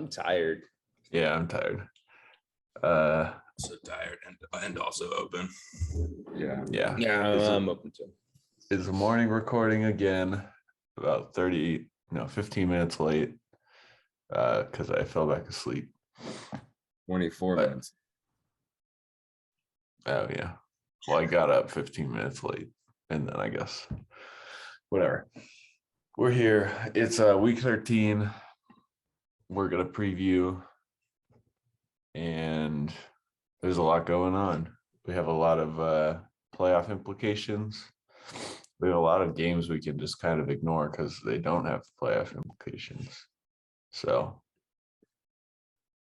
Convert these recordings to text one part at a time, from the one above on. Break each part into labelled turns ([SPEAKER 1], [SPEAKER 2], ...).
[SPEAKER 1] I'm tired.
[SPEAKER 2] Yeah, I'm tired.
[SPEAKER 3] So tired and also open.
[SPEAKER 2] Yeah.
[SPEAKER 1] I'm open to.
[SPEAKER 2] It's a morning recording again, about 15 minutes late, because I fell back asleep.
[SPEAKER 4] 24 minutes.
[SPEAKER 2] Oh yeah. Well, I got up 15 minutes late, and then I guess whatever. We're here. It's week 13. We're gonna preview, and there's a lot going on. We have a lot of playoff implications. We have a lot of games we can just kind of ignore because they don't have playoff implications. So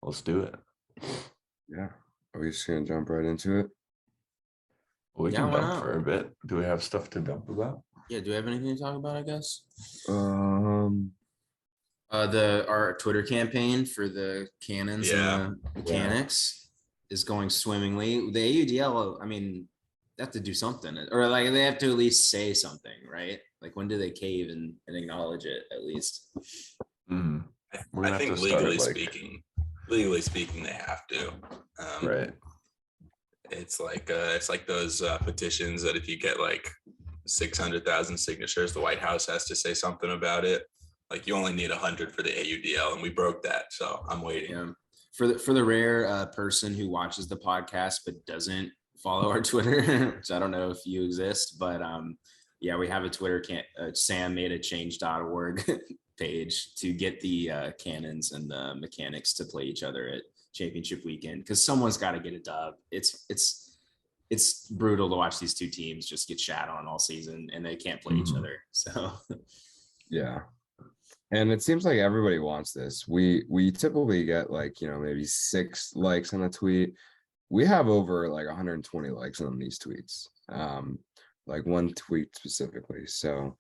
[SPEAKER 2] let's do it.
[SPEAKER 4] Yeah. Are we just gonna jump right into it?
[SPEAKER 2] We can dump for a bit. Do we have stuff to dump about?
[SPEAKER 1] Yeah, do we have anything to talk about, I guess?
[SPEAKER 5] Our Twitter campaign for the cannons and the mechanics is going swimmingly. The AUDL, I mean, they have to do something, or like they have to at least say something, right? Like, when do they cave and acknowledge it at least?
[SPEAKER 2] Mm-hmm.
[SPEAKER 3] I think legally speaking, they have to.
[SPEAKER 2] Right.
[SPEAKER 3] It's like those petitions that if you get like 600,000 signatures, the White House has to say something about it. Like, you only need 100 for the AUDL, and we broke that. So I'm waiting.
[SPEAKER 5] Yeah. For the rare person who watches the podcast but doesn't follow our Twitter, which I don't know if you exist, but yeah, we have a Twitter. Sam made a change.org page to get the cannons and the mechanics to play each other at championship weekend, because someone's got to get a dub. It's brutal to watch these two teams just get shat on all season, and they can't play each other. So
[SPEAKER 4] yeah. And it seems like everybody wants this. We typically get like, maybe 6 likes on a tweet. We have over like 120 likes on these tweets. Like one tweet specifically. So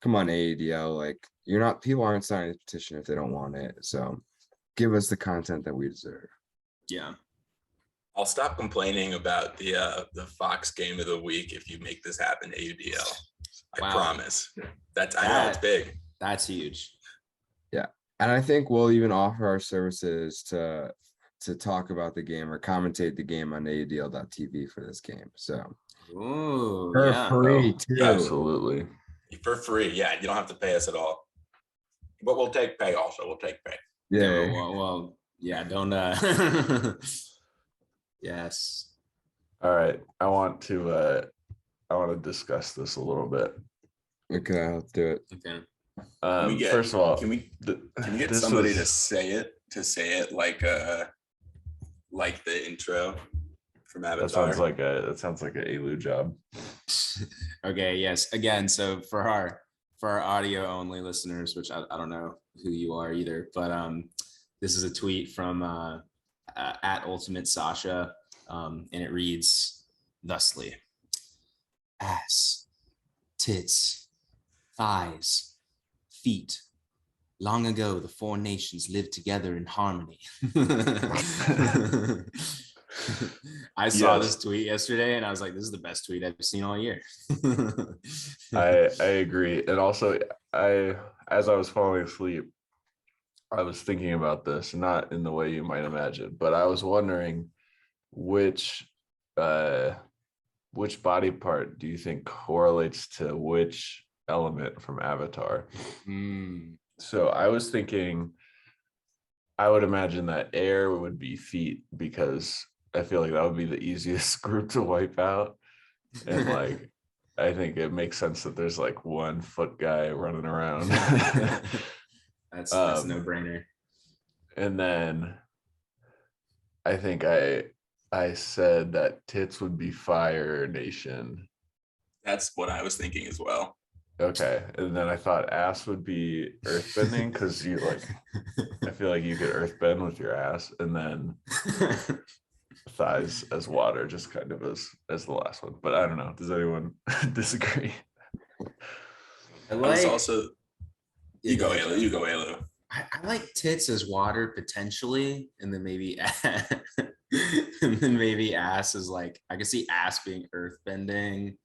[SPEAKER 4] come on, AUDL, like people aren't signing a petition if they don't want it. So give us the content that we deserve.
[SPEAKER 5] Yeah.
[SPEAKER 3] I'll stop complaining about the Fox game of the week if you make this happen, AUDL. I promise. I know it's big.
[SPEAKER 5] That's huge.
[SPEAKER 4] Yeah. And I think we'll even offer our services to talk about the game or commentate the game on AUDL.tv for this game. So for free too.
[SPEAKER 2] Absolutely.
[SPEAKER 3] For free. Yeah. You don't have to pay us at all. But we'll take pay also. We'll take pay.
[SPEAKER 4] Yeah.
[SPEAKER 5] Well, yeah, don't yes.
[SPEAKER 2] All right. I want to discuss this a little bit.
[SPEAKER 4] Okay, let's do it.
[SPEAKER 5] Okay.
[SPEAKER 2] First of all,
[SPEAKER 3] can we get somebody to say it like the intro from Avatar?
[SPEAKER 2] That sounds like an ALU job.
[SPEAKER 5] Okay, yes. Again, so for our audio only listeners, which I don't know who you are either, but this is a tweet from at Ultimate Sasha, and it reads thusly: ass, tits, thighs, feet. Long ago, the 4 nations lived together in harmony. I saw this tweet yesterday, and I was like, this is the best tweet I've seen all year.
[SPEAKER 2] I agree. And also, as I was falling asleep, I was thinking about this, not in the way you might imagine, but I was wondering which body part do you think correlates to which element from Avatar? So I was thinking, I would imagine that air would be feet, because I feel like that would be the easiest group to wipe out. And like, I think it makes sense that there's like 1 foot guy running around.
[SPEAKER 5] That's a no-brainer.
[SPEAKER 2] And then I think I said that tits would be Fire Nation.
[SPEAKER 3] That's what I was thinking as well.
[SPEAKER 2] Okay. And then I thought ass would be earthbending, because you I feel like you could earthbend with your ass, and then thighs as water, just kind of as the last one. But I don't know. Does anyone disagree?
[SPEAKER 5] I like
[SPEAKER 3] also. You go, Elu.
[SPEAKER 5] I like tits as water potentially, and then maybe ass is like, I can see ass being earthbending,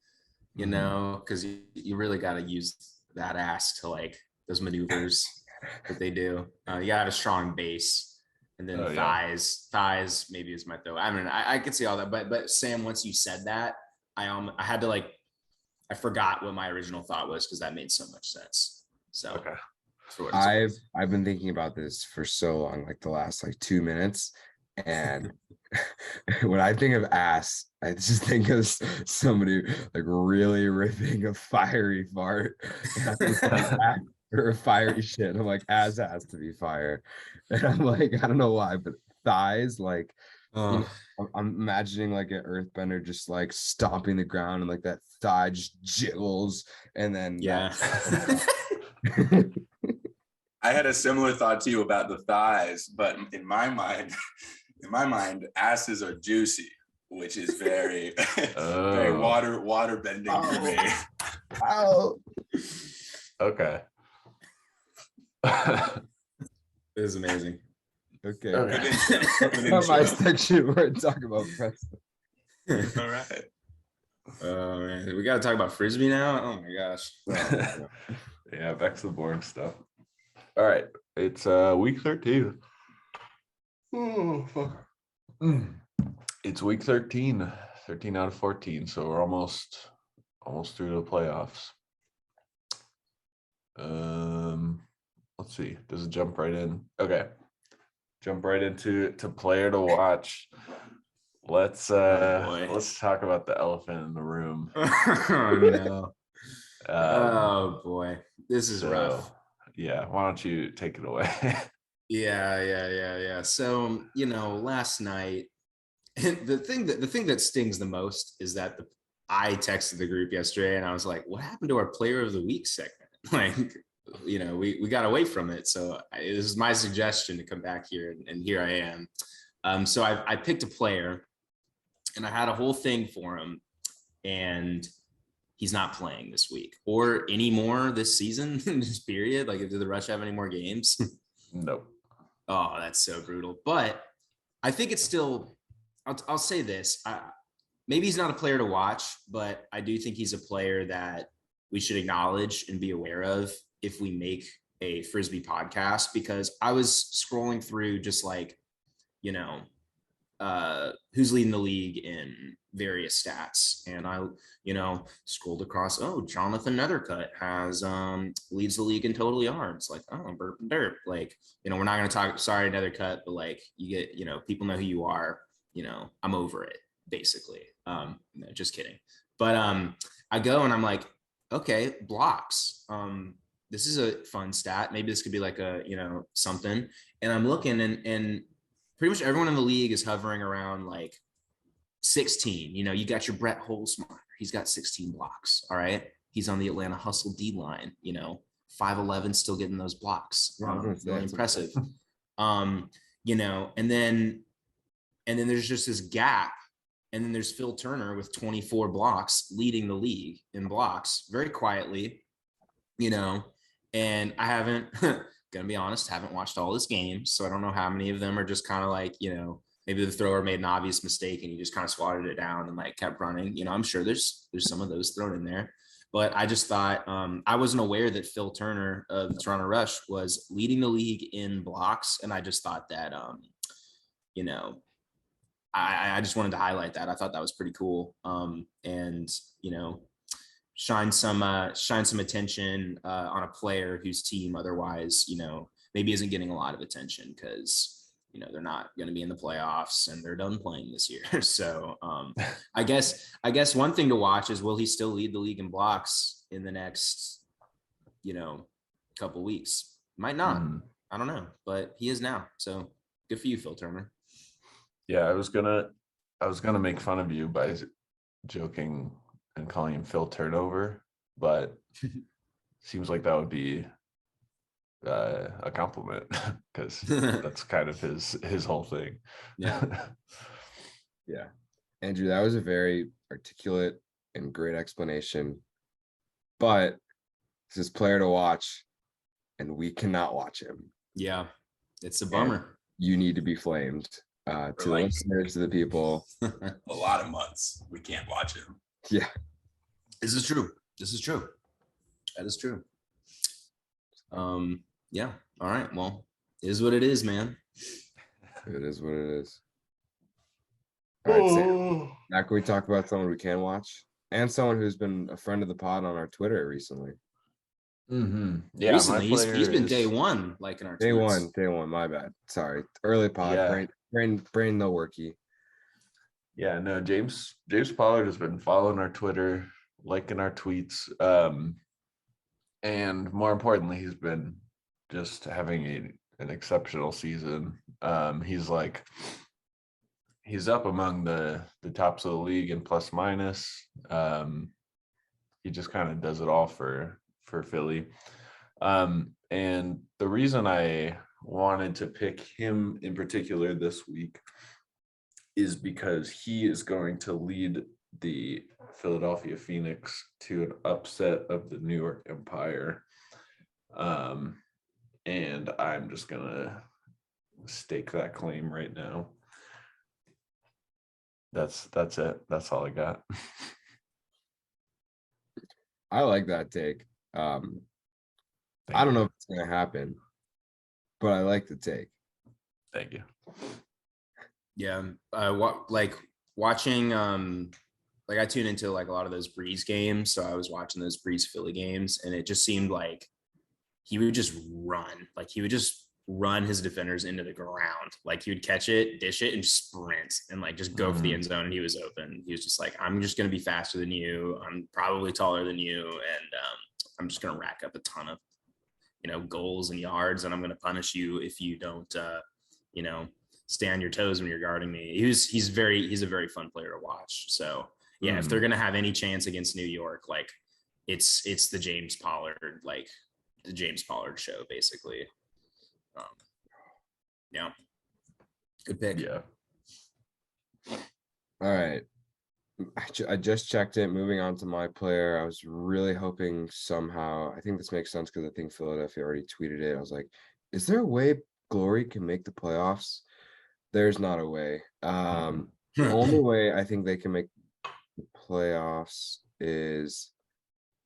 [SPEAKER 5] because you really got to use that ass to like those maneuvers. what they do. You gotta have a strong base, and then
[SPEAKER 2] Oh, yeah.
[SPEAKER 5] thighs maybe is my throw. I mean, I could see all that, but Sam, once you said that, I had to I forgot what my original thought was because that made so much sense. So
[SPEAKER 2] Okay.
[SPEAKER 5] for what it's worth.
[SPEAKER 4] I've been thinking about this for so long, like the last 2 minutes, and when I think of ass, I just think of somebody like really ripping a fiery fart or a fiery shit. I'm like, ass has to be fire, and I'm like, I don't know why, but thighs, like, you know, I'm imagining like an earthbender just like stomping the ground and like that thigh just jiggles, and then
[SPEAKER 5] Yeah.
[SPEAKER 3] I had a similar thought to you about the thighs, but in my mind, asses are juicy, which is very, very water bending for me.
[SPEAKER 4] Oh,
[SPEAKER 2] Okay.
[SPEAKER 5] It is amazing.
[SPEAKER 4] okay.
[SPEAKER 2] Okay.
[SPEAKER 4] Not my section where I talk about Preston.
[SPEAKER 3] All right.
[SPEAKER 5] Oh man, we gotta talk about frisbee now. Oh my gosh.
[SPEAKER 2] Yeah, back to the boring stuff. All right, it's week 13. Oh fuck. It's week 13, 13 out of 14, so we're almost through the playoffs. Let's see. Does it jump right in? Okay. Jump right into player to watch. Let's talk about the elephant in the room.
[SPEAKER 5] Oh no. Oh boy, this is rough.
[SPEAKER 2] Yeah, why don't you take it away?
[SPEAKER 5] Yeah. So, last night, the thing that stings the most is that I texted the group yesterday and I was like, what happened to our player of the week segment? Like, we got away from it. So this is my suggestion to come back here, and here I am. So I picked a player and I had a whole thing for him, and he's not playing this week or anymore this season, this period. Like, did the Rush have any more games?
[SPEAKER 2] Nope.
[SPEAKER 5] Oh, that's so brutal. But I think it's still, I'll say this. Maybe he's not a player to watch, but I do think he's a player that we should acknowledge and be aware of if we make a Frisbee podcast, because I was scrolling through just who's leading the league in various stats, and I scrolled across, Jonathan Nethercutt has leads the league in total yards, like, burp and derp, like, we're not going to talk, sorry Nethercutt, but like, you get, people know who you are, I'm over it basically. No, just kidding. But I go and I'm like, okay, blocks, this is a fun stat, maybe this could be like a something, and I'm looking, and pretty much everyone in the league is hovering around like 16. You got your Brett Holzmeyer. He's got 16 blocks. All right. He's on the Atlanta Hustle D line, 5'11", still getting those blocks. Really impressive. And then there's just this gap. And then there's Phil Turner with 24 blocks leading the league in blocks very quietly, and I haven't, gonna be honest, haven't watched all his games, so I don't know how many of them are just kind of like, maybe the thrower made an obvious mistake and he just kind of swatted it down and like kept running. I'm sure there's some of those thrown in there, but I just thought, I wasn't aware that Phil Turner of the Toronto Rush was leading the league in blocks, and I just thought that, I just wanted to highlight that. I thought that was pretty cool, and shine some attention on a player whose team otherwise, maybe isn't getting a lot of attention because, they're not going to be in the playoffs and they're done playing this year. So I guess one thing to watch is, will he still lead the league in blocks in the next, couple weeks? Might not. I don't know, but he is now. So good for you, Phil Turner.
[SPEAKER 2] Yeah, I was gonna make fun of you by joking and calling him Phil Turnover, but seems like that would be a compliment because that's kind of his whole thing.
[SPEAKER 5] Yeah.
[SPEAKER 4] Yeah. Andrew, that was a very articulate and great explanation, but this is player to watch and we cannot watch him.
[SPEAKER 5] Yeah, it's a bummer.
[SPEAKER 4] And you need to be flamed. To the listeners, to the people.
[SPEAKER 3] A lot of months we can't watch him.
[SPEAKER 4] Yeah.
[SPEAKER 5] This is true. That is true. Yeah. All right. Well, it is what it is, man.
[SPEAKER 4] It is what it is. All right, Sam. Now can we talk about someone we can watch and someone who's been a friend of the pod on our Twitter recently?
[SPEAKER 2] Yeah,
[SPEAKER 5] Recently,
[SPEAKER 2] my
[SPEAKER 5] he's
[SPEAKER 2] player
[SPEAKER 5] been
[SPEAKER 2] is
[SPEAKER 5] day one, like in our
[SPEAKER 4] Day
[SPEAKER 5] tweets.
[SPEAKER 4] one. My bad. Sorry, early pod.
[SPEAKER 2] Yeah.
[SPEAKER 4] Brain no worky.
[SPEAKER 2] Yeah, no, James Pollard has been following our Twitter, liking our tweets, and more importantly, he's been just having an exceptional season. He's up among the tops of the league in plus minus. He just kind of does it all for Philly. And the reason I wanted to pick him in particular this week is because he is going to lead the Philadelphia Phoenix to an upset of the New York Empire. And I'm just gonna stake that claim right now. That's it. That's all I got.
[SPEAKER 4] I like that take. I don't know if it's gonna happen, but I like the take.
[SPEAKER 2] Thank you.
[SPEAKER 5] Yeah. Watching like I tune into like a lot of those Breeze games. So I was watching those Breeze Philly games, and it just seemed like he would just run. Like he would just run his defenders into the ground. Like he would catch it, dish it, and sprint and like just go for the end zone. And he was open. He was just like, I'm just gonna be faster than you. I'm probably taller than you, and I'm just gonna rack up a ton of goals and yards, and I'm gonna punish you if you don't stay on your toes when you're guarding me. He's a very fun player to watch. So yeah, if they're gonna have any chance against New York, like it's the James Pollard, like the James Pollard show, basically. Yeah, good pick.
[SPEAKER 2] Yeah.
[SPEAKER 4] All right. I just checked it. Moving on to my player, I was really hoping somehow. I think this makes sense because I think Philadelphia already tweeted it. I was like, "Is there a way Glory can make the playoffs?" There's not a way. The only way I think they can make the playoffs is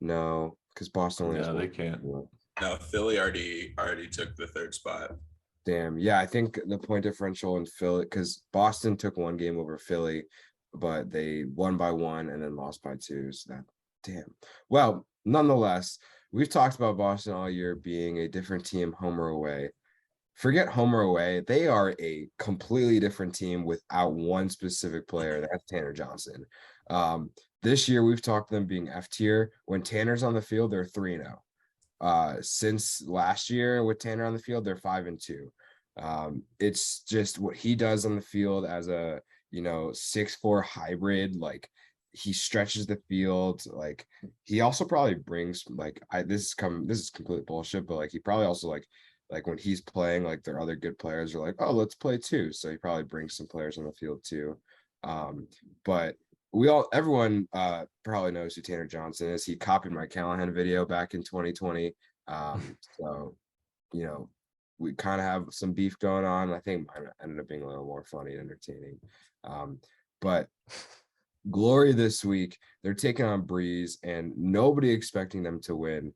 [SPEAKER 4] no, because Boston only has
[SPEAKER 2] No,
[SPEAKER 4] one.
[SPEAKER 2] they can't.
[SPEAKER 3] No, Philly already took the third spot.
[SPEAKER 4] Damn. Yeah, I think the point differential in Philly, because Boston took one game over Philly, but they won by one and then lost by two. So damn. Well, nonetheless, we've talked about Boston all year being a different team, home or away. Forget home or away. They are a completely different team without one specific player. That's Tanner Johnson. This year, we've talked them being F tier. When Tanner's on the field, they're 3-0. Since last year with Tanner on the field, they're 5-2. It's just what he does on the field as a 6'4" hybrid. Like he stretches the field. Like he also probably brings this is complete bullshit, but like he probably also like when he's playing, like their other good players are like, oh, let's play too. So he probably brings some players on the field too. But everyone probably knows who Tanner Johnson is. He copied my Callahan video back in 2020. So, we kind of have some beef going on. I think mine ended up being a little more funny and entertaining. But Glory this week, they're taking on Breeze and nobody expecting them to win.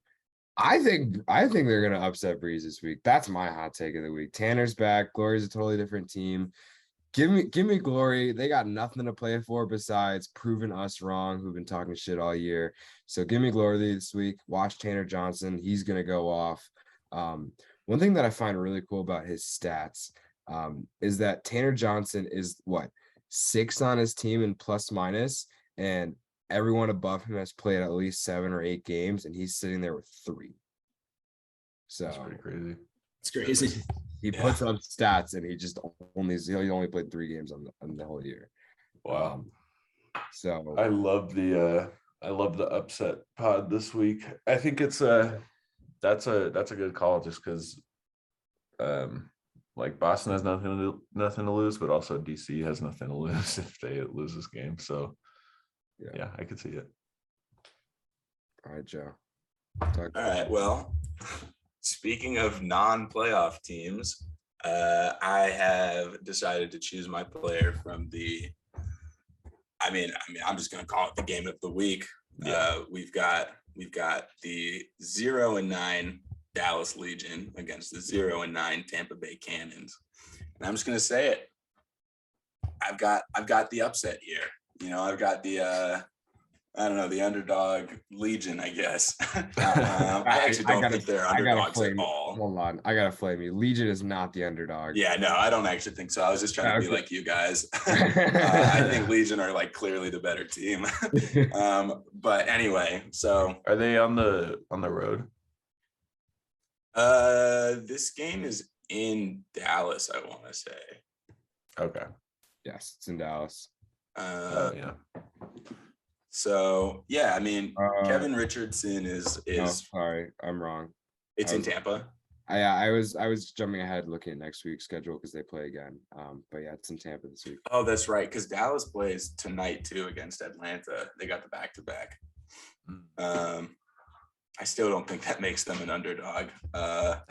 [SPEAKER 4] I think they're gonna upset Breeze this week. That's my hot take of the week. Tanner's back. Glory's a totally different team. Give me Glory. They got nothing to play for besides proving us wrong, who've been talking shit all year. So give me Glory this week. Watch Tanner Johnson. He's gonna go off. One thing that I find really cool about his stats is that Tanner Johnson is 6 on his team in plus minus, and everyone above him has played at least 7 or 8 games, and he's sitting there with 3. So
[SPEAKER 2] That's pretty crazy.
[SPEAKER 5] It's crazy.
[SPEAKER 4] He puts up stats, and he only played 3 games on the whole year.
[SPEAKER 2] Wow.
[SPEAKER 4] So
[SPEAKER 2] I love the upset pod this week. I think it's that's a good call just because like Boston has nothing to lose, but also DC has nothing to lose if they lose this game. So yeah, I could see it.
[SPEAKER 4] All right, Joe.
[SPEAKER 3] All right. Well, speaking of non-playoff teams, I have decided to choose my player from the. I mean, I'm just gonna call it the game of the week.
[SPEAKER 2] Yeah.
[SPEAKER 3] We've got the 0-9 Dallas Legion against the 0-9 Tampa Bay Cannons. And I'm just gonna say it. I've got the upset here. You know, I've got the I don't know, the underdog Legion, I guess. I actually don't think they're underdogs at all.
[SPEAKER 4] Hold on, I gotta flame you. Legion is not the underdog.
[SPEAKER 3] Yeah, no, I don't actually think so. I was just trying to be like you guys. I think Legion are like clearly the better team. But anyway, so
[SPEAKER 2] are they on the road?
[SPEAKER 3] This game is in Dallas, I want to say.
[SPEAKER 2] Okay.
[SPEAKER 4] Yes, it's in Dallas.
[SPEAKER 2] Yeah.
[SPEAKER 3] So yeah, I mean, Kevin Richardson is.
[SPEAKER 4] No, sorry, I'm wrong.
[SPEAKER 3] It's in Tampa.
[SPEAKER 4] I was jumping ahead looking at next week's schedule because they play again. But yeah, it's in Tampa this week.
[SPEAKER 3] Oh, that's right. Because Dallas plays tonight too against Atlanta. They got the back-to-back. I still don't think that makes them an underdog. But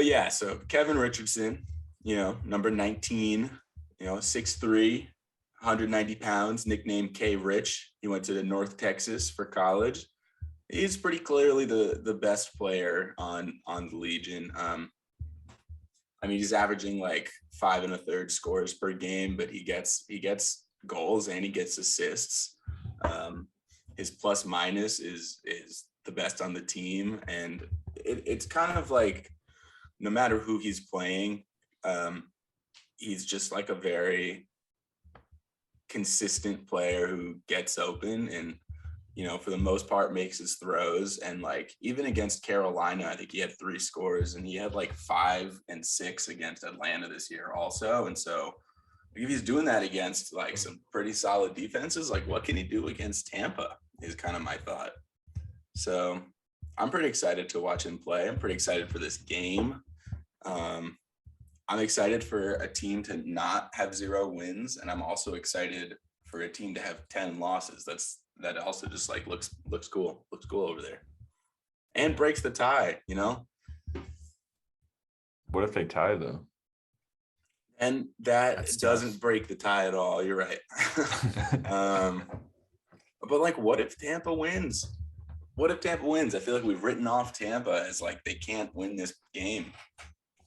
[SPEAKER 3] yeah, so Kevin Richardson, you know, number 19, you know, 6'3", 190 pounds, nicknamed K Rich. He went to North Texas for college. He's pretty clearly the best player on the Legion. I mean, he's averaging like 5 1/3 scores per game, but he gets goals and he gets assists. His plus minus is the best on the team, and it's kind of like no matter who he's playing, he's just like a very consistent player who gets open and, you know, for the most part makes his throws. And like even against Carolina, I think he had 3 scores, and he had like 5 and 6 against Atlanta this year also. And so if he's doing that against like some pretty solid defenses, like what can he do against Tampa is kind of my thought. So I'm pretty excited to watch him play. I'm pretty excited for this game. I'm excited for a team to not have 0 wins, and I'm also excited for a team to have 10 losses. That also just like looks cool. Looks cool over there, and breaks the tie. You know.
[SPEAKER 2] What if they tie though?
[SPEAKER 3] And that
[SPEAKER 5] That's
[SPEAKER 3] doesn't
[SPEAKER 5] tough.
[SPEAKER 3] break the tie at all. You're right. But like, what if Tampa wins? What if Tampa wins? I feel like we've written off Tampa as like they can't win this game.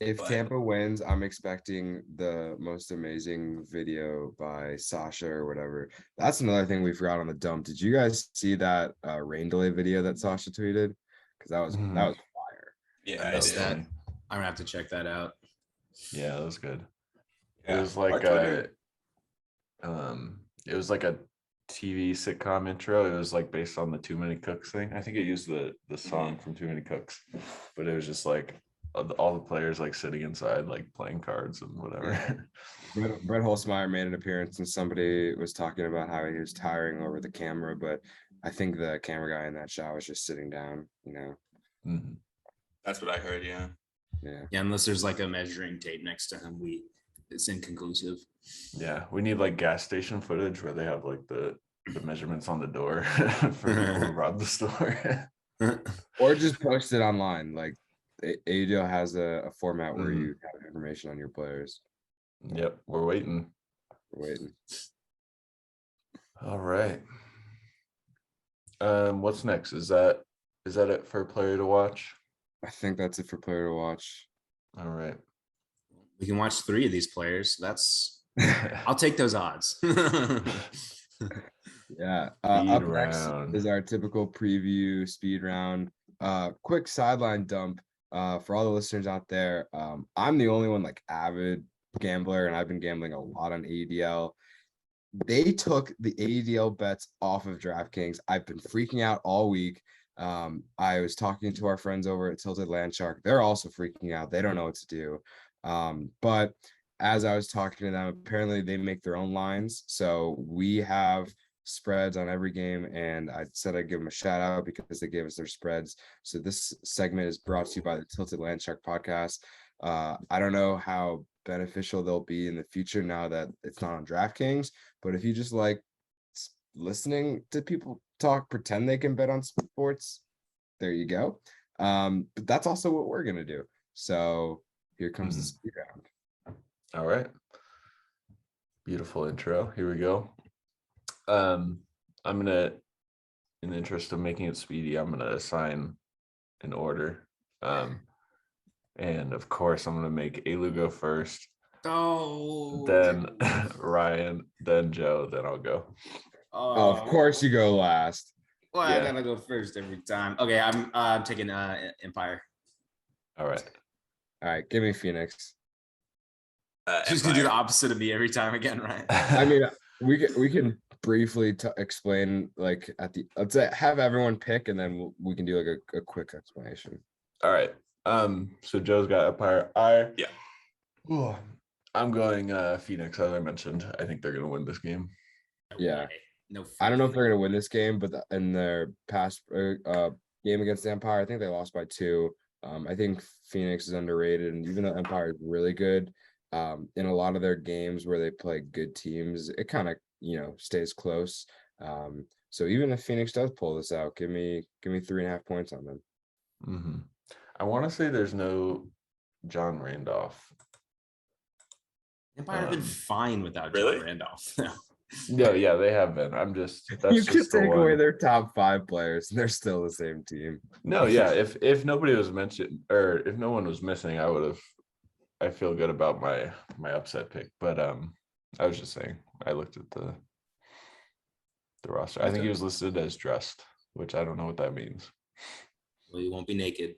[SPEAKER 4] If
[SPEAKER 3] But-
[SPEAKER 4] Tampa wins, I'm expecting the most amazing video by Sasha or whatever. That's another thing we forgot on the dump. Did you guys see that rain delay video that Sasha tweeted? Because that was fire.
[SPEAKER 3] Yeah,
[SPEAKER 5] I
[SPEAKER 3] I
[SPEAKER 5] missed
[SPEAKER 3] did.
[SPEAKER 5] that. I'm gonna have to check that out.
[SPEAKER 2] Yeah, that was good.
[SPEAKER 3] Yeah,
[SPEAKER 2] It was
[SPEAKER 3] our
[SPEAKER 2] like
[SPEAKER 3] Twitter-
[SPEAKER 2] it was like a TV sitcom intro. It was like based on the Too Many Cooks thing. I think it used the song from Too Many Cooks, but it was just like all the players like sitting inside like playing cards and whatever.
[SPEAKER 4] Brett Holzmeyer made an appearance and somebody was talking about how he was tiring over the camera, but I think the camera guy in that shot was just sitting down, you know.
[SPEAKER 2] Mhm.
[SPEAKER 3] That's what I heard. Yeah.
[SPEAKER 5] Yeah, unless there's like a measuring tape next to him, it's inconclusive.
[SPEAKER 2] Yeah, we need like gas station footage where they have like the measurements on the door for people who rob the store.
[SPEAKER 4] Or just post it online. Like AUDL has a format where you have information on your players.
[SPEAKER 2] Yep, we're waiting.
[SPEAKER 4] We're waiting.
[SPEAKER 2] All right. What's next? Is that it for a player to watch?
[SPEAKER 4] I think that's it for player to watch.
[SPEAKER 2] All right.
[SPEAKER 5] We can watch 3 of these players. I'll take those odds.
[SPEAKER 4] Yeah.
[SPEAKER 2] Speed
[SPEAKER 4] Up
[SPEAKER 2] round.
[SPEAKER 4] next is our typical preview speed round. Quick sideline dump for all the listeners out there. I'm the only one like avid gambler, and I've been gambling a lot on AUDL. They took the AUDL bets off of DraftKings. I've been freaking out all week. I was talking to our friends over at Tilted Landshark. They're also freaking out. They don't know what to do. But as I was talking to them, apparently they make their own lines. So we have spreads on every game, and I said I'd give them a shout out because they gave us their spreads. So this segment is brought to you by the Tilted Landshark podcast. I don't know how beneficial they'll be in the future now that it's not on DraftKings, but if you just like listening to people talk, pretend they can bet on sports, there you go. But that's also what we're gonna do. So here comes the speed round.
[SPEAKER 2] All right. Beautiful intro. Here we go. I'm gonna, in the interest of making it speedy, I'm gonna assign in order. And of course, I'm gonna make Alu go first,
[SPEAKER 5] Oh,
[SPEAKER 2] then Ryan, then Joe, then I'll go.
[SPEAKER 4] Oh, of course you go last.
[SPEAKER 5] Well, I
[SPEAKER 2] Yeah.
[SPEAKER 5] gotta go first every time. Okay, I'm taking Empire.
[SPEAKER 2] All right.
[SPEAKER 4] All right, give me Phoenix.
[SPEAKER 5] She's gonna do the opposite of me every time again, right?
[SPEAKER 4] I mean, we can briefly explain like let's have everyone pick, and then we can do like a quick explanation.
[SPEAKER 2] All right. So Joe's got Empire. I'm going Phoenix, as I mentioned. I think they're gonna win this game.
[SPEAKER 4] Yeah.
[SPEAKER 5] No.
[SPEAKER 4] I don't know if they're gonna win this game, but in their past game against the Empire, I think they lost by 2. I think Phoenix is underrated, and even though Empire is really good, in a lot of their games where they play good teams, it kind of stays close. So even if Phoenix does pull this out, give me 3.5 points on them.
[SPEAKER 2] Mm-hmm. I want to say there's no John Randolph.
[SPEAKER 5] Empire have been fine without
[SPEAKER 3] Really?
[SPEAKER 5] John Randolph.
[SPEAKER 2] No, yeah, they have been. I'm just that's
[SPEAKER 4] You
[SPEAKER 2] just
[SPEAKER 4] could
[SPEAKER 2] the
[SPEAKER 4] take away
[SPEAKER 2] one.
[SPEAKER 4] their top 5 players, and they're still the same team.
[SPEAKER 2] No, yeah. If nobody was mentioned, or if no one was missing, I feel good about my upset pick. But I was just saying, I looked at the roster. I think he was listed as dressed, which I don't know what that means.
[SPEAKER 5] Well, you won't be naked.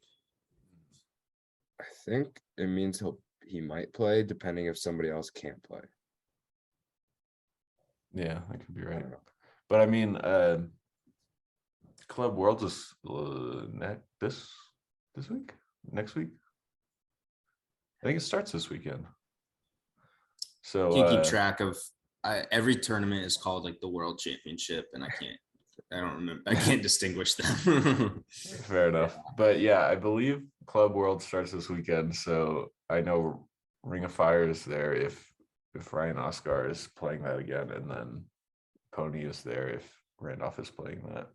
[SPEAKER 4] I think it means he might play, depending if somebody else can't play.
[SPEAKER 2] Yeah, that could be right. But I mean, Club Worlds is this week, next week. I think it starts this weekend. So
[SPEAKER 5] Can't keep track of. Every tournament is called like the World Championship, and I don't remember. I can't distinguish them.
[SPEAKER 2] fair enough. But yeah, I believe Club World starts this weekend. So I know Ring of Fire is there if Ryan Oscar is playing that again, and then Pony is there if Randolph is playing that,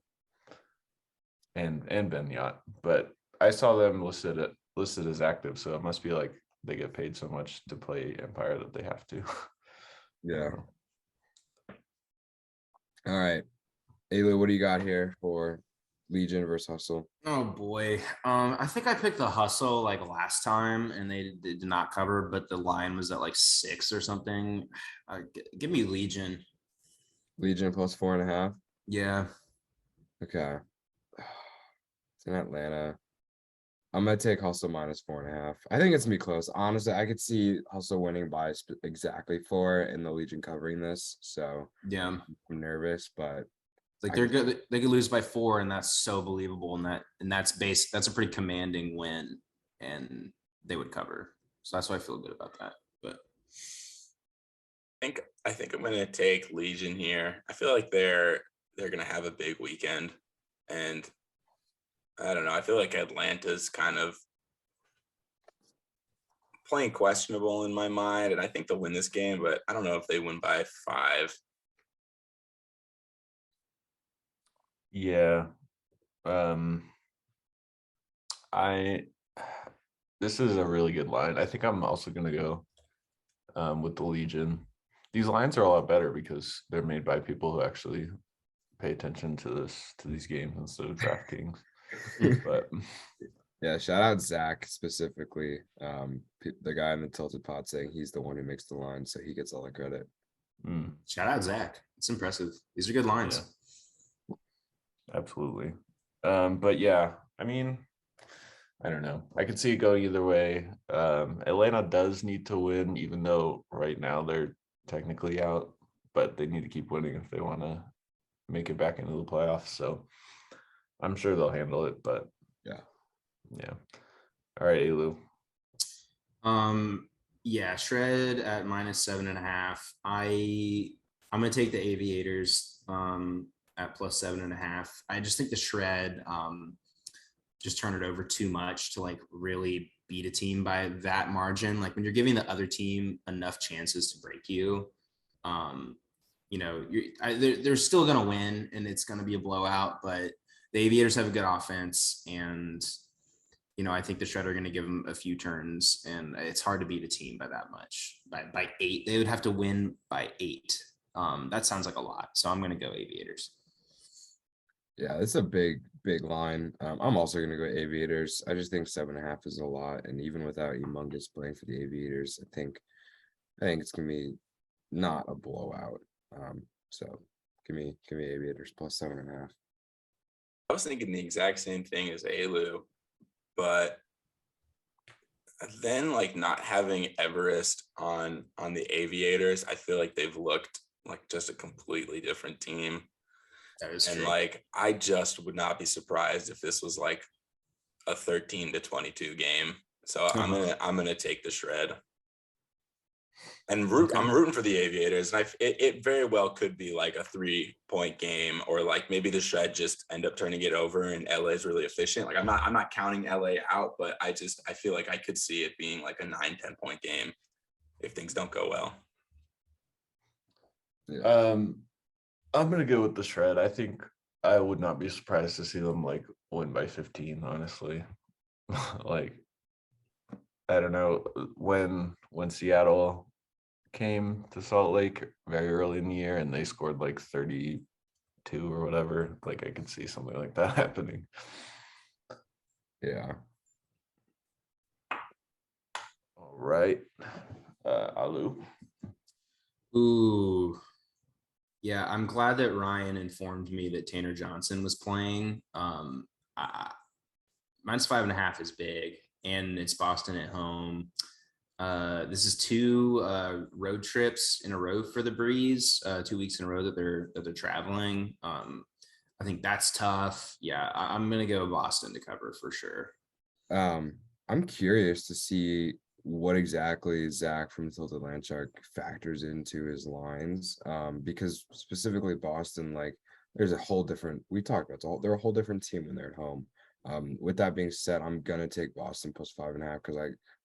[SPEAKER 2] and Ben Yacht. But I saw them listed as active, so it must be like they get paid so much to play Empire that they have to.
[SPEAKER 4] Yeah. All right, Ayla, what do you got here for Legion versus Hustle?
[SPEAKER 5] Oh boy. I think I picked the Hustle like last time, and they did not cover, but the line was at like 6 or something. Give me Legion.
[SPEAKER 4] Legion plus 4.5.
[SPEAKER 5] Yeah.
[SPEAKER 4] Okay. It's in Atlanta. I'm gonna take Hustle minus 4.5. I think it's gonna be close. Honestly, I could see Hustle winning by exactly 4 and the Legion covering this. So
[SPEAKER 5] Yeah.
[SPEAKER 4] I'm nervous, but
[SPEAKER 5] Like they're good. They could lose by 4, and that's so believable. And that's a pretty commanding win, and they would cover. So that's why I feel good about that. But
[SPEAKER 3] I think I'm gonna take Legion here. I feel like they're gonna have a big weekend, and I don't know. I feel like Atlanta's kind of playing questionable in my mind, and I think they'll win this game, but I don't know if they win by 5.
[SPEAKER 2] Yeah. This is a really good line. I think I'm also gonna go with the Legion. These lines are a lot better because they're made by people who actually pay attention to these games instead of DraftKings. But
[SPEAKER 4] yeah, shout out Zach specifically. The guy in the Tilted Pot saying he's the one who makes the line, so he gets all the credit.
[SPEAKER 5] shout out Zach. It's impressive. These are good lines.
[SPEAKER 2] Yeah. Absolutely. But yeah, I mean, I don't know. I could see it going either way. Atlanta does need to win, even though right now they're technically out, but they need to keep winning if they want to make it back into the playoffs. So I'm sure they'll handle it, but yeah. All right, Alu.
[SPEAKER 5] Yeah, Shred at minus 7.5. I'm gonna take the Aviators at plus 7.5. I just think the Shred just turn it over too much to like really beat a team by that margin. Like when you're giving the other team enough chances to break you, they're still gonna win and it's gonna be a blowout. But the Aviators have a good offense, and I think the Shred are going to give them a few turns, and it's hard to beat a team by that much. By 8, they would have to win by 8. That sounds like a lot, so I'm going to go Aviators.
[SPEAKER 4] Yeah, it's a big big line. I'm also gonna go Aviators. I just think 7.5 is a lot, and even without Humongous playing for the Aviators, I think it's gonna be not a blowout. So give me Aviators plus 7.5.
[SPEAKER 3] I was thinking the exact same thing as Alu, but then like not having Everest on the Aviators, I feel like they've looked like just a completely different team.
[SPEAKER 5] That is
[SPEAKER 3] And
[SPEAKER 5] true.
[SPEAKER 3] like I just would not be surprised if this was like a 13-22 game. So I'm gonna take the shred. And I'm rooting for the Aviators, and it very well could be like a 3-point game, or like maybe the shred just end up turning it over, and LA is really efficient. Like I'm not counting LA out, but I feel like I could see it being like a 9-10 point game if things don't go well.
[SPEAKER 4] Yeah.
[SPEAKER 2] I'm gonna go with the shred. I think I would not be surprised to see them like win by 15. Honestly, like I don't know when Seattle came to Salt Lake very early in the year and they scored like 32 or whatever. Like I could see something like that happening.
[SPEAKER 4] Yeah.
[SPEAKER 2] All right, Alu.
[SPEAKER 5] Ooh. Yeah, I'm glad that Ryan informed me that Tanner Johnson was playing. Minus 5.5 is big, and it's Boston at home. This is 2 road trips in a row for the Breeze, 2 weeks in a row that they're traveling. I think that's tough. Yeah, I'm gonna go Boston to cover for sure.
[SPEAKER 4] I'm curious to see what exactly Zach from Tilted Landshark factors into his lines. Because specifically Boston, like there's a whole different, we talked about they're a whole different team when they're at home. With that being said, I'm gonna take Boston plus 5.5 because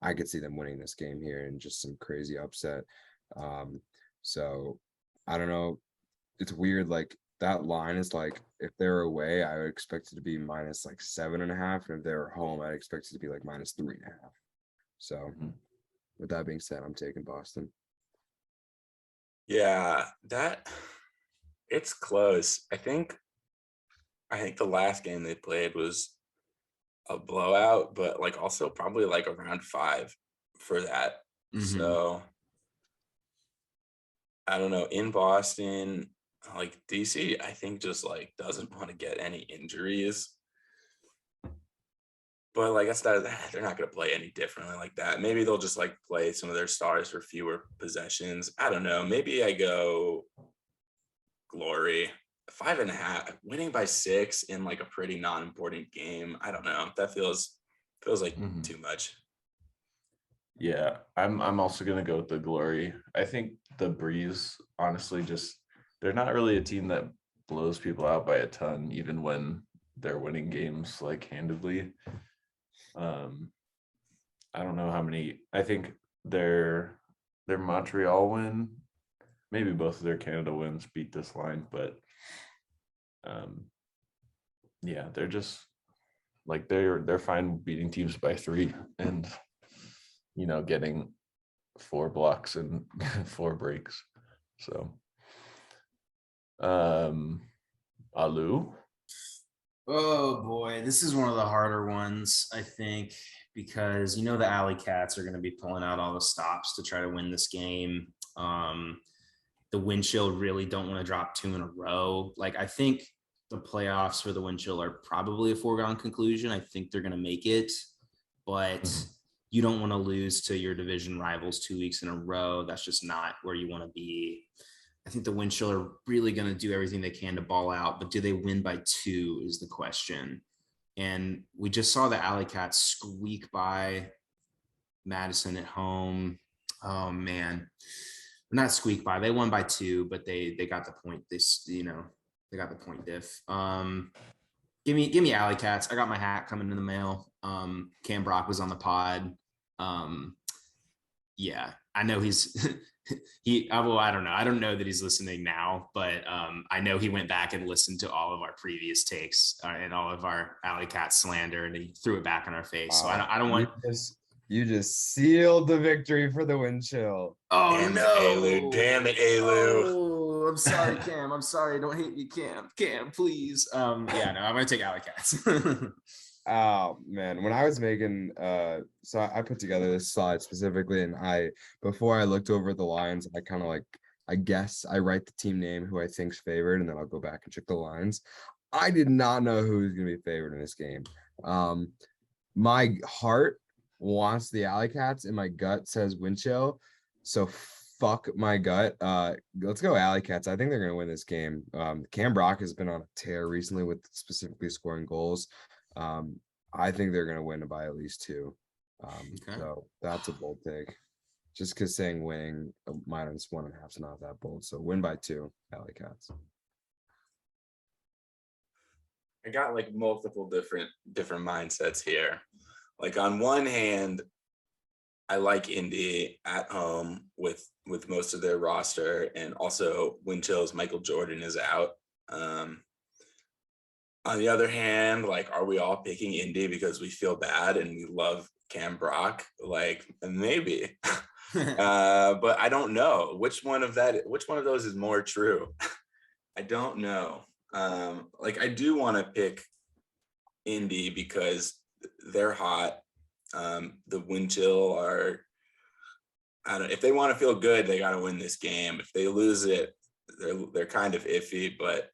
[SPEAKER 4] I could see them winning this game here and just some crazy upset. So I don't know. It's weird. Like that line is like if they're away, I would expect it to be minus like 7.5, and if they're home, I'd expect it to be like minus 3.5. So with that being said, I'm taking Boston.
[SPEAKER 3] Yeah, it's close. I think the last game they played was a blowout, but like also probably like around 5 for that. So I don't know. In Boston, like DC, I think just like doesn't want to get any injuries. But like that's not, they're not going to play any differently like that. Maybe they'll just like play some of their stars for fewer possessions. I don't know. Maybe I go Glory 5.5, winning by 6 in like a pretty non-important game. I don't know. That feels like too much.
[SPEAKER 2] Yeah, I'm also gonna go with the Glory. I think the Breeze, honestly, just they're not really a team that blows people out by a ton, even when they're winning games like handedly. I don't know how many. I think their Montreal win, maybe both of their Canada wins beat this line, but yeah, they're just like they're fine beating teams by 3 and getting 4 blocks and 4 breaks. So Alu.
[SPEAKER 5] Oh boy, this is one of the harder ones, I think, because the Alley Cats are going to be pulling out all the stops to try to win this game. The Wind Chill really don't want to drop 2 in a row. Like I think the playoffs for the Wind Chill are probably a foregone conclusion. I think they're going to make it, but you don't want to lose to your division rivals 2 weeks in a row. That's just not where you want to be. I think the Wind Chill are really going to do everything they can to ball out, but do they win by 2 is the question. And we just saw the Alley Cats squeak by Madison at home. Oh man, not squeak by. They won by 2, but they got the point. They got the point diff. Give me Alley Cats. I got my hat coming in the mail. Cam Brock was on the pod. Yeah, I know he's I don't know. I don't know that he's listening now, but I know he went back and listened to all of our previous takes and all of our Alley Cat slander, and he threw it back in our face. So I don't want.
[SPEAKER 4] You just sealed the victory for the Wind Chill.
[SPEAKER 5] Oh
[SPEAKER 3] Damn
[SPEAKER 5] no!
[SPEAKER 3] it, Alu. Damn it, Alu.
[SPEAKER 5] Oh, I'm sorry, Cam. I'm sorry. Don't hate me, Cam. Cam, please. Yeah, no, I'm gonna take Alley Cats.
[SPEAKER 4] Oh man, when I was making so I put together this slide specifically, and before I looked over the lines, I kind of like, I guess I write the team name who I think's favored, and then I'll go back and check the lines. I did not know who was gonna be favored in this game. My heart wants the Alley Cats and my gut says wind chill. So fuck my gut. Let's go Alley Cats. I think they're gonna win this game. Cam Brock has been on a tear recently with specifically scoring goals. I think they're gonna win by at least 2.
[SPEAKER 5] Okay.
[SPEAKER 4] So that's a bold take. Just because saying winning -1.5 is not that bold. So win by 2, Alley Cats.
[SPEAKER 3] I got like multiple different mindsets here. Like on one hand, I like Indy at home with most of their roster, and also Winchell's Michael Jordan is out. On the other hand, like, are we all picking Indy because we feel bad and we love Cam Brock? Like, maybe. But I don't know which one of those is more true. I don't know. Like, I do want to pick Indy because they're hot. The wind chill are, I don't, if they want to feel good, they got to win this game. If they lose it, they're kind of iffy, but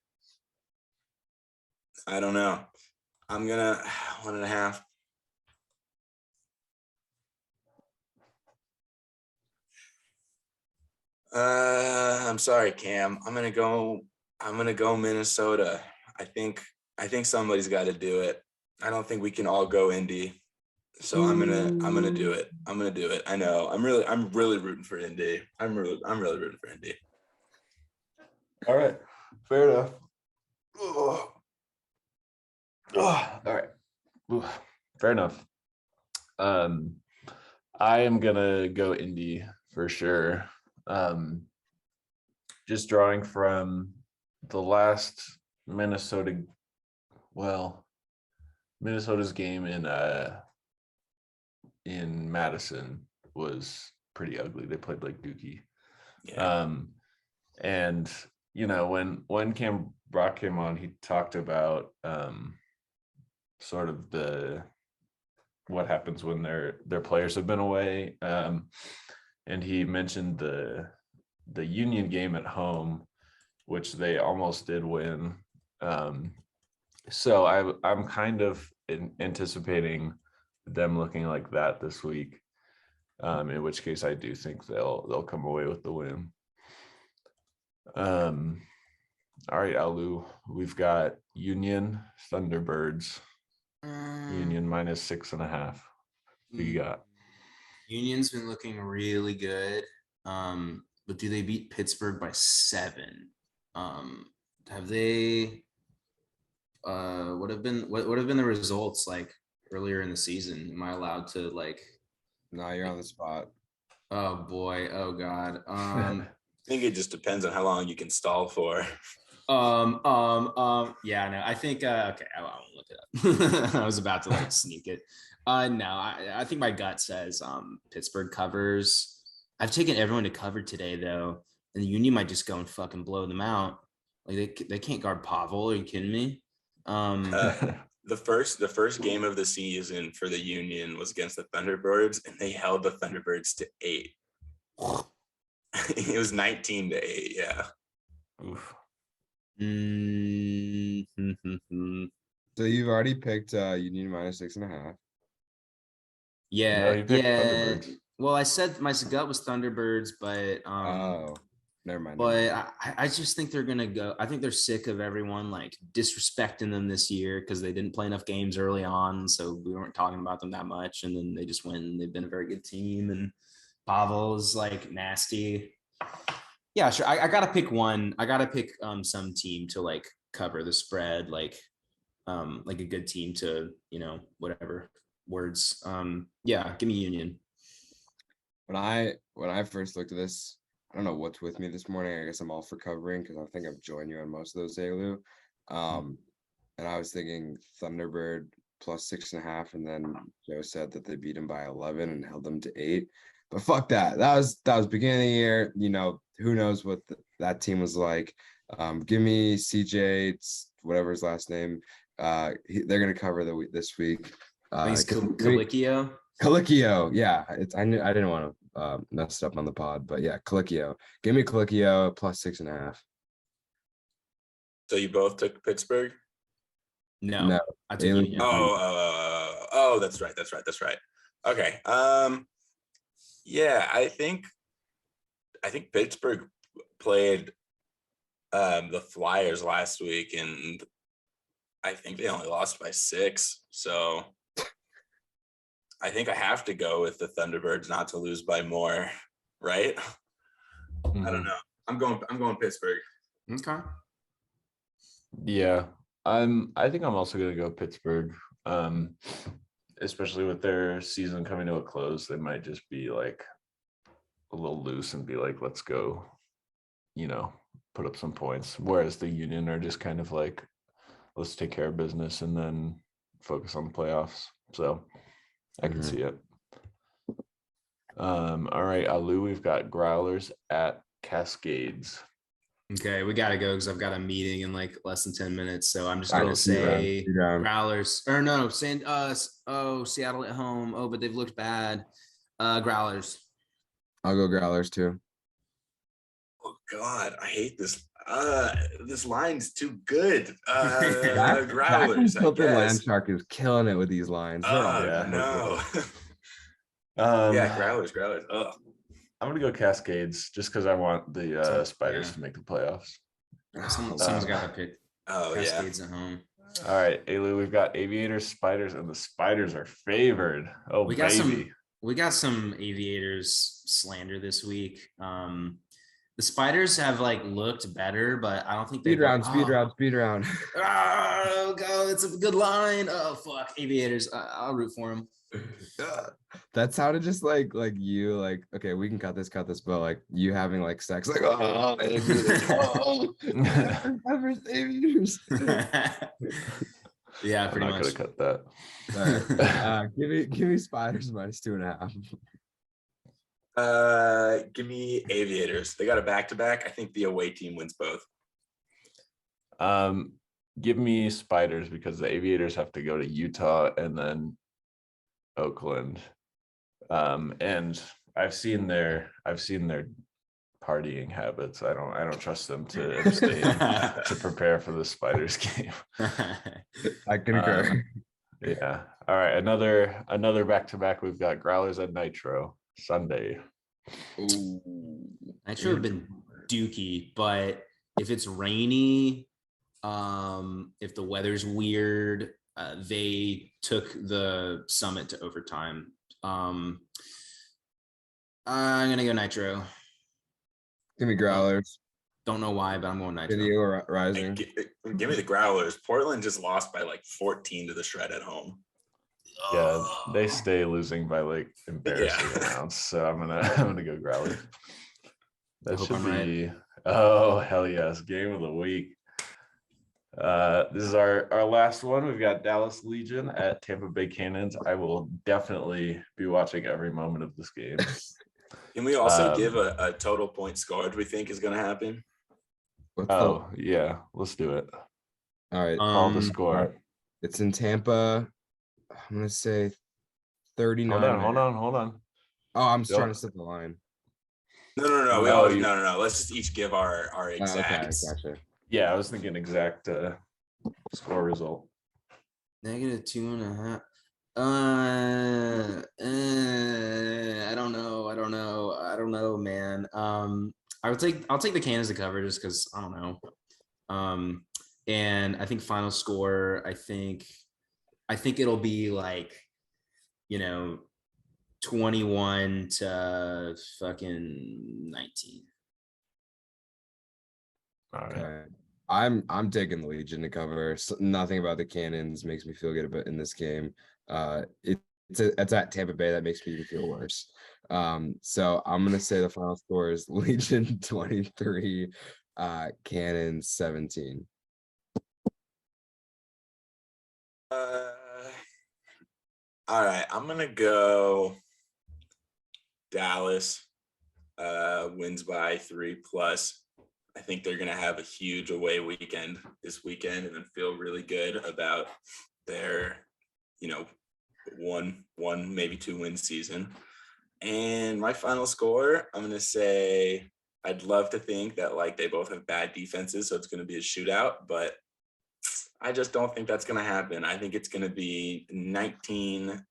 [SPEAKER 3] I don't know. I'm gonna 1.5. I'm sorry, Cam. I'm gonna go Minnesota. I think somebody's got to do it. I don't think we can all go Indy. So I'm gonna do it. I'm gonna do it. I know. I'm really rooting for Indy. I'm really rooting for Indy.
[SPEAKER 2] All right, fair enough. Oh. All right, ooh, fair enough. I am gonna go Indy for sure. Just drawing from the last Minnesota's game in Madison was pretty ugly. They played like Dookie.
[SPEAKER 3] Yeah.
[SPEAKER 2] And when Cam Brock came on, he talked about sort of what happens when their players have been away. And he mentioned the Union game at home, which they almost did win. So I'm kind of anticipating them looking like that this week. In which case I do think they'll come away with the win. All right, Alu, we've got Union Thunderbirds. Union -6.5. Who you got?
[SPEAKER 5] Union's been looking really good. But do they beat Pittsburgh by 7? Have they what have been the results like earlier in the season? Am I allowed to like?
[SPEAKER 4] No, you're on the spot.
[SPEAKER 5] Oh boy, oh god.
[SPEAKER 3] I think it just depends on how long you can stall for.
[SPEAKER 5] Yeah, no, I think okay, I won't look it up. I was about to like sneak it. No, I think my gut says Pittsburgh covers. I've taken everyone to cover today though, and the Union might just go and fucking blow them out. Like they can't guard Pavel. Are you kidding me?
[SPEAKER 3] The first game of the season for the Union was against the Thunderbirds, and they held the Thunderbirds to 8. It was 19-8. Yeah.
[SPEAKER 2] Oof.
[SPEAKER 4] So you've already picked Union -6.5.
[SPEAKER 5] Yeah,
[SPEAKER 2] No, you picked
[SPEAKER 5] yeah.
[SPEAKER 2] Thunderbirds.
[SPEAKER 5] Well, I said my gut was Thunderbirds, but
[SPEAKER 4] Oh, never mind.
[SPEAKER 5] but I just think they're gonna go. I think they're sick of everyone like disrespecting them this year because they didn't play enough games early on, so we weren't talking about them that much. And then they just win. They've been a very good team, and Pavel's like nasty. Yeah, sure. I gotta pick one. I gotta pick some team to like cover the spread, like a good team to whatever words. Yeah, give me Union.
[SPEAKER 4] When I first looked at this, I don't know what's with me this morning. I guess I'm all for covering because I think I've joined you on most of those, Alu. And I was thinking Thunderbird +6.5, and then Joe said that they beat him by 11 and held them to 8. But fuck that. That was beginning of the year. You know, who knows what that team was like. Give me CJ, whatever his last name. They're gonna cover this week.
[SPEAKER 5] Thanks,
[SPEAKER 4] give me-
[SPEAKER 5] Colicchio.
[SPEAKER 4] Colicchio, yeah. I didn't want to mess it up on the pod, but yeah, Colicchio. Give me Colicchio plus 6.5.
[SPEAKER 3] So you both took Pittsburgh?
[SPEAKER 5] No,
[SPEAKER 4] No,
[SPEAKER 5] I took
[SPEAKER 4] Alien-
[SPEAKER 5] Union.
[SPEAKER 3] Oh, that's right. Okay. Yeah, I think Pittsburgh played the Flyers last week, and I think they only lost by 6. So I think I have to go with the Thunderbirds not to lose by more, right? I don't know. I'm going Pittsburgh.
[SPEAKER 5] Okay.
[SPEAKER 2] Yeah, I think I'm also gonna go Pittsburgh. Especially with their season coming to a close, they might just be like a little loose and be like, let's go, put up some points. Whereas the Union are just kind of like, let's take care of business and then focus on the playoffs. So I can see it. All right, Alu, we've got Growlers at Cascades.
[SPEAKER 5] Okay, we gotta go because I've got a meeting in like less than 10 minutes. So I'm just
[SPEAKER 4] All right,
[SPEAKER 5] gonna
[SPEAKER 4] speed round,
[SPEAKER 5] say
[SPEAKER 4] speed round.
[SPEAKER 5] Growlers. Or no, Seattle at home. Oh, but they've looked bad. Growlers.
[SPEAKER 4] I'll go Growlers too.
[SPEAKER 3] Oh God, I hate this. This line's too good. Growlers, I
[SPEAKER 4] Tilted Land
[SPEAKER 3] guess.
[SPEAKER 4] Shark is killing it with these lines. They're all
[SPEAKER 2] yeah.
[SPEAKER 3] No.
[SPEAKER 2] Yeah,
[SPEAKER 3] Growlers. Ugh.
[SPEAKER 2] I'm gonna go Cascades just because I want the Spiders to make the playoffs.
[SPEAKER 5] Someone's got to pick
[SPEAKER 3] Oh yeah.
[SPEAKER 5] Cascades at home.
[SPEAKER 2] All right, Alu, we've got Aviators, Spiders, and the Spiders are favored. Oh,
[SPEAKER 5] We got
[SPEAKER 2] baby.
[SPEAKER 5] some Aviators slander this week. The Spiders have like looked better, but I don't think
[SPEAKER 4] Speed
[SPEAKER 5] they've
[SPEAKER 4] round.
[SPEAKER 5] Oh god, it's a good line. Oh fuck, Aviators. I'll root for them.
[SPEAKER 4] That sounded just like you like, okay, we can cut this, but like you having like sex, like, oh, Aviators.
[SPEAKER 5] Yeah,
[SPEAKER 2] I'm
[SPEAKER 5] pretty
[SPEAKER 2] not
[SPEAKER 5] much.
[SPEAKER 2] gonna cut that.
[SPEAKER 4] All right. Give me Spiders minus 2.5.
[SPEAKER 3] Give me Aviators. They got a back-to-back. I think the away team wins both.
[SPEAKER 2] Give me Spiders because the Aviators have to go to Utah and then Oakland. And I've seen their partying habits. I don't trust them to abstain to prepare for the Spiders game.
[SPEAKER 4] I concur.
[SPEAKER 2] Yeah. All right. Another back-to-back. We've got Growlers at Nitro Sunday.
[SPEAKER 5] Nitro have been dookie, but if it's rainy, if the weather's weird, they took the Summit to overtime. I'm gonna go Nitro.
[SPEAKER 4] Give me Growlers.
[SPEAKER 5] Don't know why, but I'm going Nitro.
[SPEAKER 4] Video rising.
[SPEAKER 3] Give me the Growlers. Portland just lost by like 14 to the Shred at home.
[SPEAKER 2] Yeah, they stay losing by like embarrassing amounts. So I'm gonna go Growlers. That
[SPEAKER 5] hope
[SPEAKER 2] should
[SPEAKER 5] I'm
[SPEAKER 2] be
[SPEAKER 5] right.
[SPEAKER 2] Oh hell yes, game of the week. This is our last one. We've got Dallas Legion at Tampa Bay Cannons. I will definitely be watching every moment of this game.
[SPEAKER 3] Can we also give a total point scored we think is going to happen?
[SPEAKER 2] Yeah, let's do it.
[SPEAKER 4] All right.
[SPEAKER 2] Call the score.
[SPEAKER 4] It's in Tampa. I'm gonna say 39.
[SPEAKER 2] Hold on.
[SPEAKER 4] Oh, I'm
[SPEAKER 2] Go.
[SPEAKER 4] trying to set the line.
[SPEAKER 3] No.
[SPEAKER 2] No,
[SPEAKER 3] Let's just each give our exacts.
[SPEAKER 4] Okay, gotcha.
[SPEAKER 2] Yeah, I was thinking exact score result.
[SPEAKER 5] -2.5. I don't know, man. I'll take the Cannons to cover just because I don't know. And I think final score, I think it'll be like, 21 to fucking 19.
[SPEAKER 2] All right.
[SPEAKER 4] Okay. I'm taking the Legion to cover. Nothing about the Cannons makes me feel good about in this game. It's at Tampa Bay that makes me even feel worse. So I'm gonna say the final score is Legion 23, Cannons 17.
[SPEAKER 3] All right, I'm gonna go Dallas wins by 3+. I think they're going to have a huge away weekend this weekend and then feel really good about their, one, maybe 2 win season. And my final score, I'm going to say I'd love to think that like they both have bad defenses, so it's going to be a shootout, but I just don't think that's going to happen. I think it's going to be 19-16.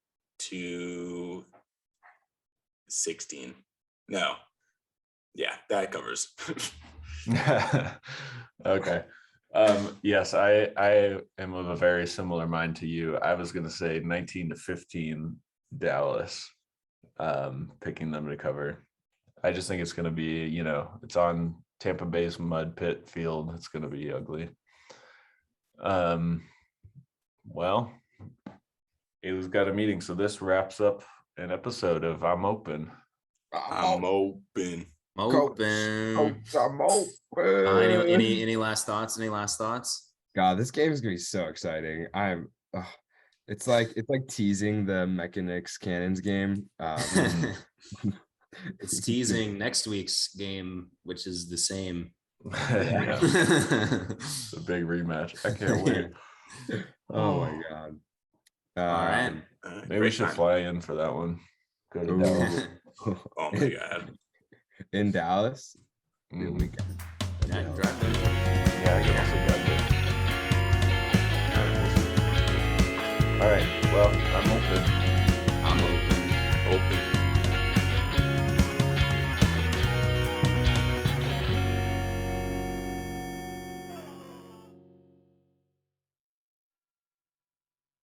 [SPEAKER 3] No. Yeah, that covers.
[SPEAKER 2] Okay. Yes, I am of a very similar mind to you. I was going to say 19-15 Dallas, picking them to cover. I just think it's going to be, it's on Tampa Bay's mud pit field. It's going to be ugly. Well, Ayla's got a meeting, so this wraps up an episode of I'm Open.
[SPEAKER 3] I'm open.
[SPEAKER 5] Open.
[SPEAKER 2] I'm open.
[SPEAKER 5] Any last thoughts? Any last thoughts?
[SPEAKER 4] God, this game is gonna be so exciting. It's like teasing the Mechanics Cannons game.
[SPEAKER 5] It's teasing next week's game, which is the same.
[SPEAKER 2] Yeah, it's a big rematch. I can't wait.
[SPEAKER 4] Oh my God.
[SPEAKER 5] All right.
[SPEAKER 2] Maybe we should fly in for that one. Go to
[SPEAKER 4] Ooh.
[SPEAKER 2] Dallas.
[SPEAKER 3] Oh my God.
[SPEAKER 4] In Dallas.
[SPEAKER 2] Mm.
[SPEAKER 5] Yeah, drive there.
[SPEAKER 2] Yeah, I can also drive there. All right. Well, I'm open.
[SPEAKER 5] I'm open.
[SPEAKER 3] Open.